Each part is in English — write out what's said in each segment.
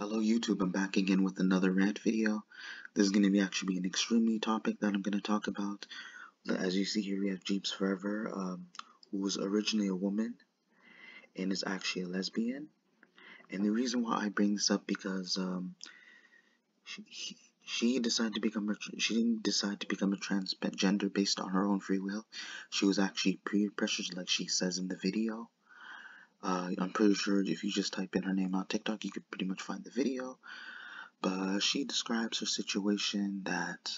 Hello YouTube, I'm back again with another rant video. This is going to be actually an extremely topic that I'm going to talk about. As you see here, we have Jeebs4ever, who was originally a woman and is actually a lesbian. And the reason why I bring this up because she decided to become she didn't decide to become a transgender based on her own free will. She was actually peer pressured, like she says in the video. I'm pretty sure if you just type in her name on TikTok, you could pretty much find the video. But she describes her situation that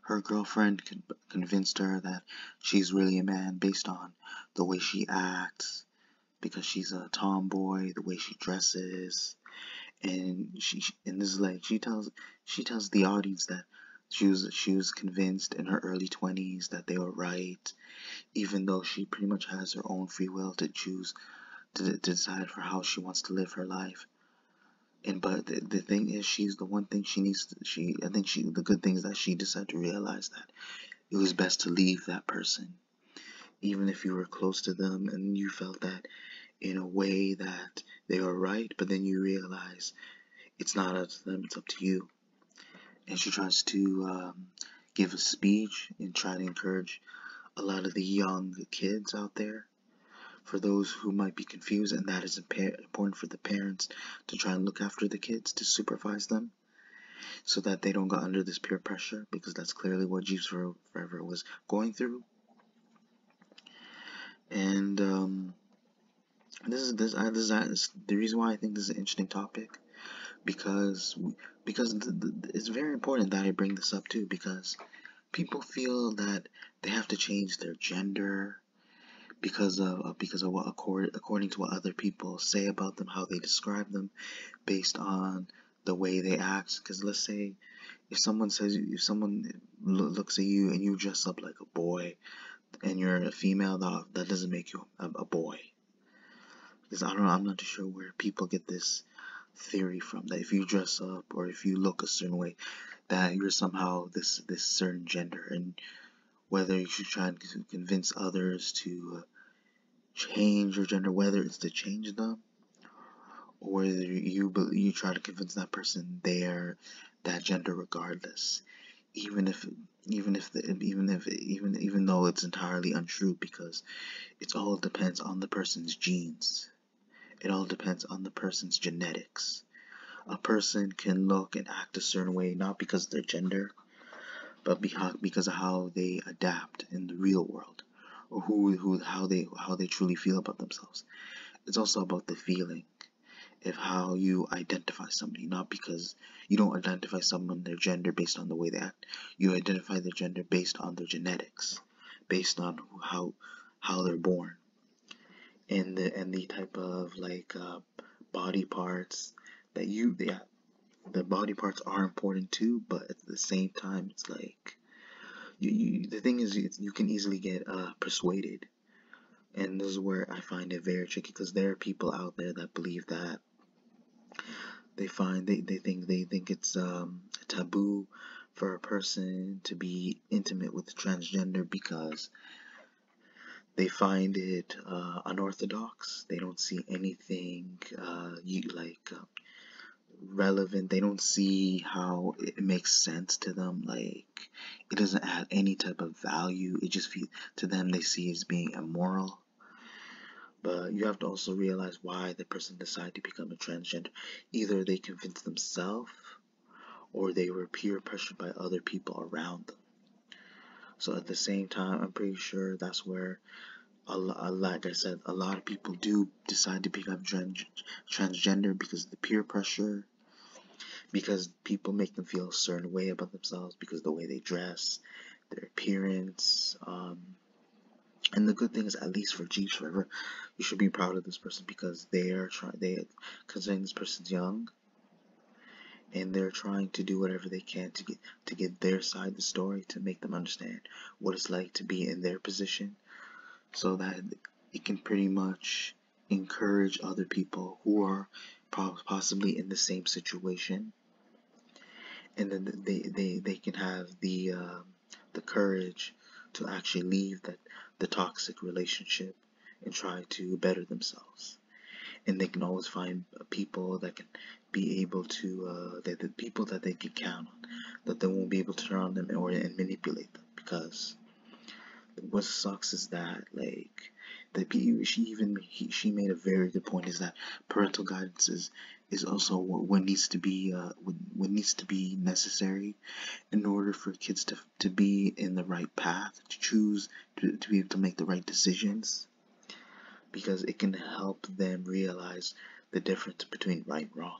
her girlfriend convinced her that she's really a man based on the way she acts, because she's a tomboy, the way she dresses, and this is like she tells the audience that she was convinced in her early 20s that they were right, even though she pretty much has her own free will to choose to decide for how she wants to live her life. But the thing is, she's the one thing she needs to, I think the good thing is that she decided to realize that it was best to leave that person, even if you were close to them and you felt that in a way that they were right, but then you realize it's not up to them, it's up to you. And she tries to give a speech and try to encourage a lot of the young kids out there, for those who might be confused, and that is important for the parents to try and look after the kids, to supervise them, so that they don't go under this peer pressure, because that's clearly what Jeebs4ever was going through. And this is the reason why I think this is an interesting topic, because it's very important that I bring this up too, because people feel that they have to change their gender because of what according to what other people say about them, how they describe them, based on the way they act. Because let's say if someone looks at you and you dress up like a boy and you're a female, that doesn't make you a boy. Because I don't know, I'm not too sure where people get this theory from, that if you dress up or if you look a certain way, that you're somehow this certain gender. And whether you should try and convince others to change your gender, whether it's to change them, or whether you try to convince that person they're that gender regardless, even though it's entirely untrue, because it all depends on the person's genes. It all depends on the person's genetics. A person can look and act a certain way not because of their gender, but because of how they adapt in the real world, or how they truly feel about themselves. It's also about the feeling of how you identify somebody, not because you don't identify someone their gender based on the way they act. You identify their gender based on their genetics, based on how they're born, and the type of body parts that the body parts are important too, but at the same time, it's like the thing is, you can easily get persuaded. And this is where I find it very tricky, because there are people out there that believe that they think it's taboo for a person to be intimate with transgender, because they find it unorthodox. They don't see anything relevant. They don't see how it makes sense to them. Like, it doesn't add any type of value. It just to them, they see it as being immoral. But you have to also realize why the person decided to become a transgender. Either they convinced themselves, or they were peer pressured by other people around them. So at the same time, I'm pretty sure that's where, like I said, a lot of people do decide to become transgender because of the peer pressure, because people make them feel a certain way about themselves because of the way they dress, their appearance. And the good thing is, at least for Jeebs4ever, you should be proud of this person, because considering this person's young, and they're trying to do whatever they can to get their side of the story, to make them understand what it's like to be in their position, so that it can pretty much encourage other people who are possibly in the same situation, and then they can have the courage to actually leave the toxic relationship and try to better themselves. and they can always find people that can be able to the people that they can count on, that they won't be able to turn on them and manipulate them. Because what sucks is that, like, she made a very good point, is that parental guidance is also what needs to be what needs to be necessary in order for kids to be in the right path, to choose, to be able to make the right decisions, because it can help them realize the difference between right and wrong.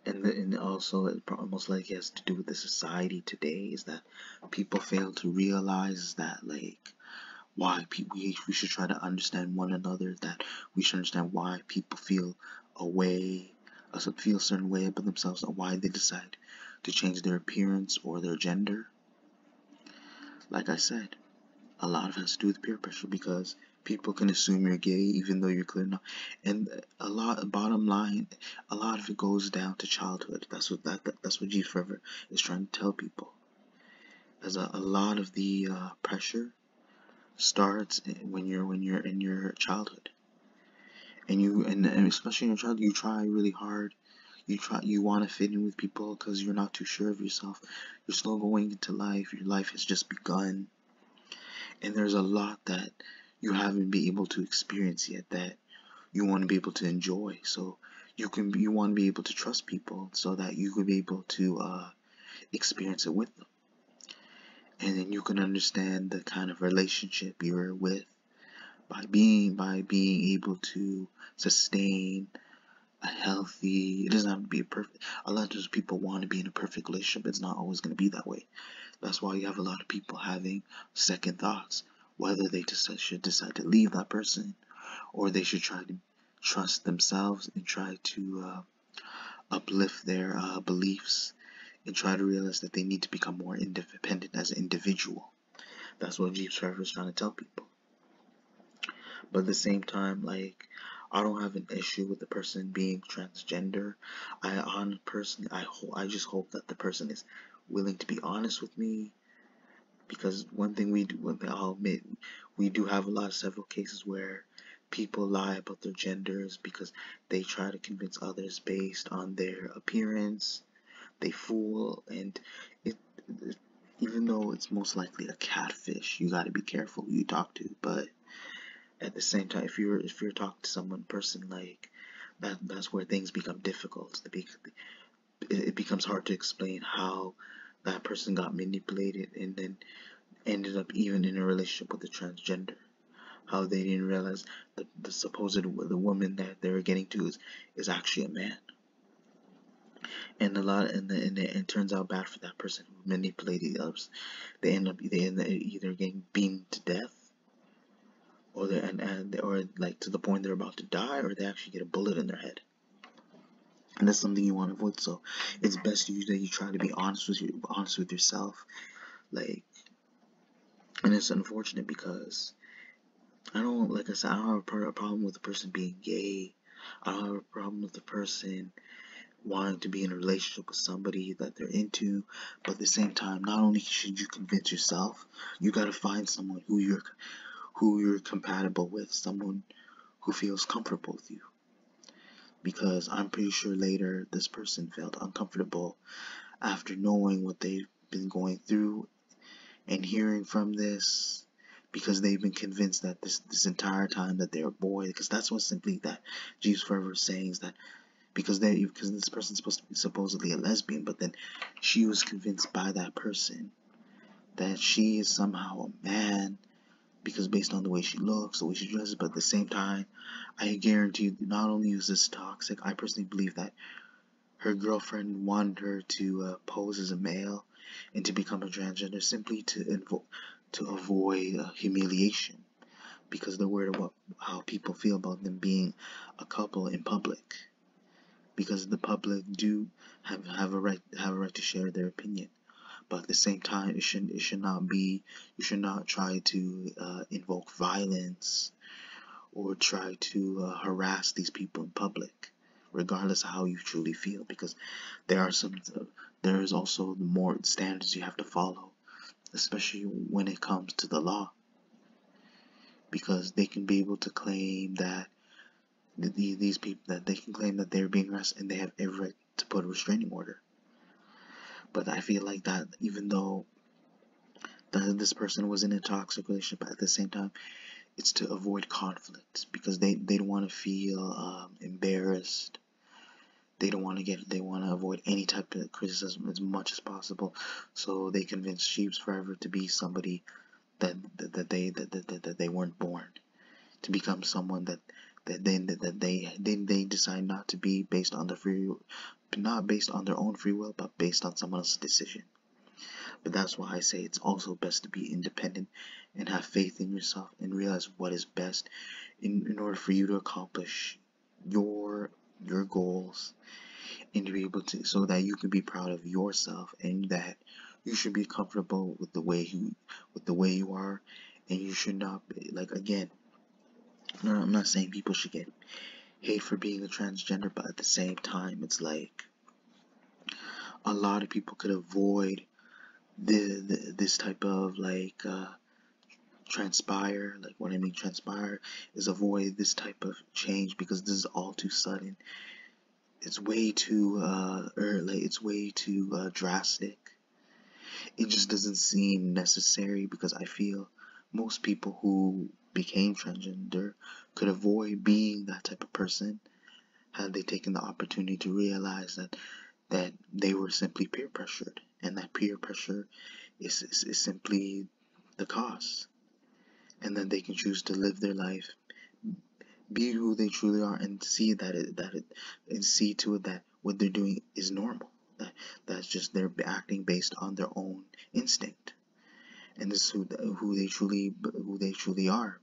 And also, it almost like it has to do with the society today, is that people fail to realize that, like, why we should try to understand one another, that we should understand why people feel a way, feel a certain way about themselves, and why they decide to change their appearance or their gender. Like I said, a lot of it has to do with peer pressure, because people can assume you're gay even though you're clear not. And bottom line, a lot of it goes down to childhood. That's what Jeebs4ever is trying to tell people. As a lot of the pressure starts when you're in your childhood, and especially in your childhood, you try really hard. You want to fit in with people because you're not too sure of yourself. You're still going into life. Your life has just begun. And there's a lot that you haven't been able to experience yet that you want to be able to enjoy. So you want to be able to trust people so that you could be able to experience it with them. And then you can understand the kind of relationship you're with by being able to sustain a healthy. It doesn't have to be a perfect. A lot of those people want to be in a perfect relationship. It's not always going to be that way. That's why you have a lot of people having second thoughts, whether they should decide to leave that person, or they should try to trust themselves and try to uplift their beliefs, and try to realize that they need to become more independent as an individual. That's what Jeebs4ever is trying to tell people. But at the same time, like, I don't have an issue with the person being transgender. I just hope that the person is willing to be honest with me, because one thing I'll admit, we do have several cases where people lie about their genders because they try to convince others based on their appearance. They fool, and it even though it's most likely a catfish, you got to be careful who you talk to. But at the same time, if you're talking to someone person, like, that's where things become difficult. It becomes hard to explain how that person got manipulated and then ended up even in a relationship with a transgender. How they didn't realize that the woman that they were getting to is actually a man. And it turns out bad for that person who manipulated others. They end up either getting beaten to death, or like to the point they're about to die, or they actually get a bullet in their head. And that's something you want to avoid. So it's best that you try to be honest with yourself. Like, and it's unfortunate because like I said, I don't have a problem with the person being gay. I don't have a problem with the person wanting to be in a relationship with somebody that they're into. But at the same time, not only should you convince yourself, you gotta find someone who you're compatible with, someone who feels comfortable with you. Because I'm pretty sure later this person felt uncomfortable after knowing what they've been going through and hearing from this, because they've been convinced that this entire time that they're a boy, because that's what simply that Jeebs4ever is saying, is that because this person's supposed to be supposedly a lesbian, but then she was convinced by that person that she is somehow a man, because based on the way she looks, the way she dresses. But at the same time, I guarantee you, not only is this toxic, I personally believe that her girlfriend wanted her to pose as a male and to become a transgender simply to avoid humiliation, because they're worried about how people feel about them being a couple in public, because the public do have a right to share their opinion. But at the same time, it should not be. You should not try to invoke violence or try to harass these people in public, regardless of how you truly feel, because there is also more standards you have to follow, especially when it comes to the law, because they can be able to claim that these people, that they can claim that they're being arrested and they have every right to put a restraining order. But I feel like that, even though that this person was in a toxic relationship, but at the same time, it's to avoid conflict because they don't want to feel embarrassed. They want to avoid any type of criticism as much as possible. So they convinced Jeebs4ever to be somebody that they weren't born, to become someone that they decide not to be based on not based on their own free will, but based on someone else's decision. But that's why I say it's also best to be independent and have faith in yourself and realize what is best in order for you to accomplish your goals, and to be able to, so that you can be proud of yourself and that you should be comfortable with the way you are, and you should not be, like, again, no, I'm not saying people should get hate for being a transgender, but at the same time, it's like a lot of people could avoid this type of like transpire. Like, what I mean transpire is avoid this type of change because this is all too sudden. It's way too it's way too drastic. It just doesn't seem necessary because I feel most people who became transgender could avoid being that type of person had they taken the opportunity to realize that they were simply peer pressured, and that peer pressure is simply the cause, and then they can choose to live their life, be who they truly are, and see and see to it that what they're doing is normal. That's just they're acting based on their own instinct, and this is who they truly are.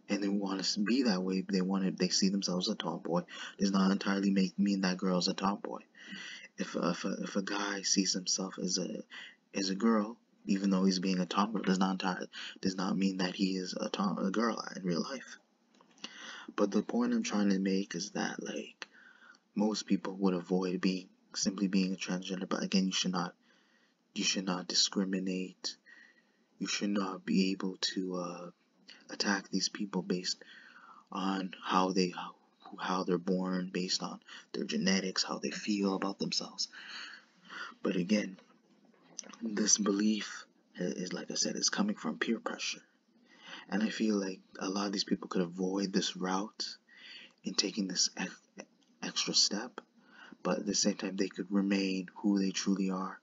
And they want to be that way. They see themselves as a tomboy. Does not entirely mean that girl's a tomboy. If a guy sees himself as a girl, even though he's being a tomboy, does not mean that he is a girl in real life. But the point I'm trying to make is that, like, most people would avoid simply being a transgender. But again, you should not discriminate. You should not be able to attack these people based on how they're born, based on their genetics, how they feel about themselves. But again, this belief is, like I said, is coming from peer pressure. And I feel like a lot of these people could avoid this route in taking this extra step, but at the same time they could remain who they truly are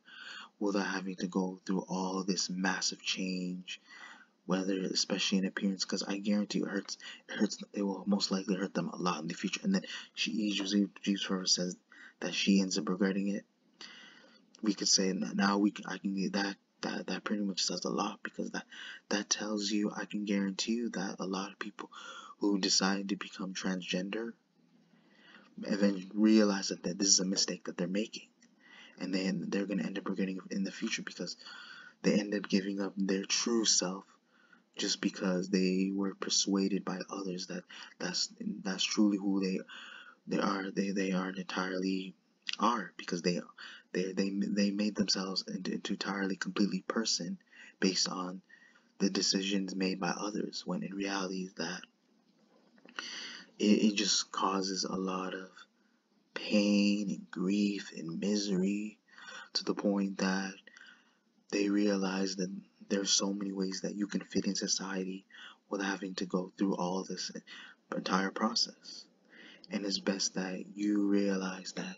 without having to go through all this massive change, whether especially in appearance, because I guarantee it will most likely hurt them a lot in the future. And then Jeebs4ever says that she ends up regretting it. We could say now I can get that pretty much says a lot, because that tells you, I can guarantee you that a lot of people who decide to become transgender and then realize that this is a mistake that they're making, and then they're going to end up regretting it in the future because they end up giving up their true self just because they were persuaded by others that that's truly who they aren't entirely are, because they made themselves into entirely completely person based on the decisions made by others, when in reality that it just causes a lot of pain and grief and misery, to the point that they realize that there's so many ways that you can fit in society without having to go through all this entire process. And it's best that you realize that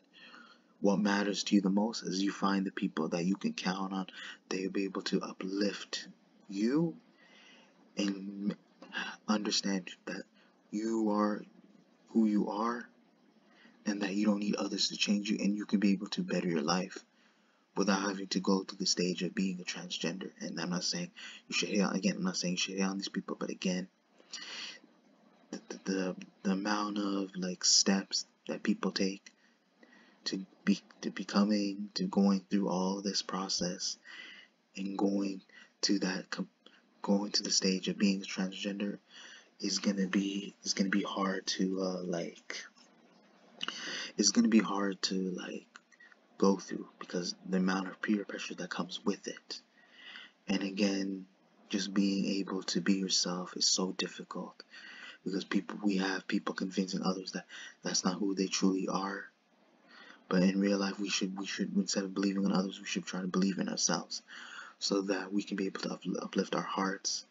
what matters to you the most is you find the people that you can count on. They'll be able to uplift you and understand that you are who you are, and that you don't need others to change you, and you can be able to better your life without having to go through the stage of being a transgender. And I'm not saying you should hate on, again, I'm not saying you should hate on these people, but again, the amount of like steps that people take to going through all this process and going to the stage of being a transgender is gonna be hard to go through, because the amount of peer pressure that comes with it. And again, just being able to be yourself is so difficult, because we have people convincing others that that's not who they truly are. But in real life, we should instead of believing in others, we should try to believe in ourselves, so that we can be able to uplift our hearts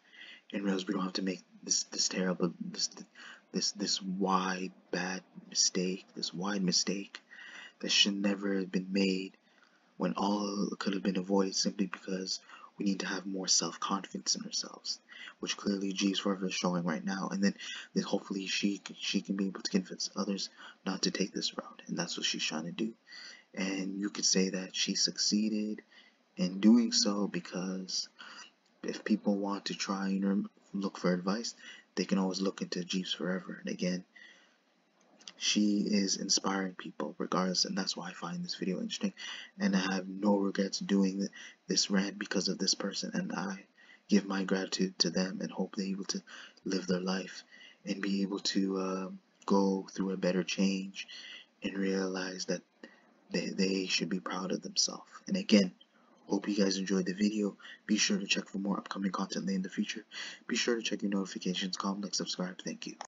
and realize we don't have to make this terrible this wide bad mistake, this wide mistake that should never have been made, when all could have been avoided simply because we need to have more self-confidence in ourselves, which clearly Jeebs4ever is showing right now. And then hopefully she can be able to convince others not to take this route, and that's what she's trying to do. And you could say that she succeeded in doing so, because if people want to try and look for advice, they can always look into Jeebs4ever. And again, she is inspiring people regardless, and that's why I find this video interesting, and I have no regrets doing this rant because of this person, and I give my gratitude to them and hope they're able to live their life and be able to go through a better change and realize that they should be proud of themselves. And again, hope you guys enjoyed the video. Be sure to check for more upcoming content in the future. Be sure to check your notifications, comment, like, subscribe. Thank you.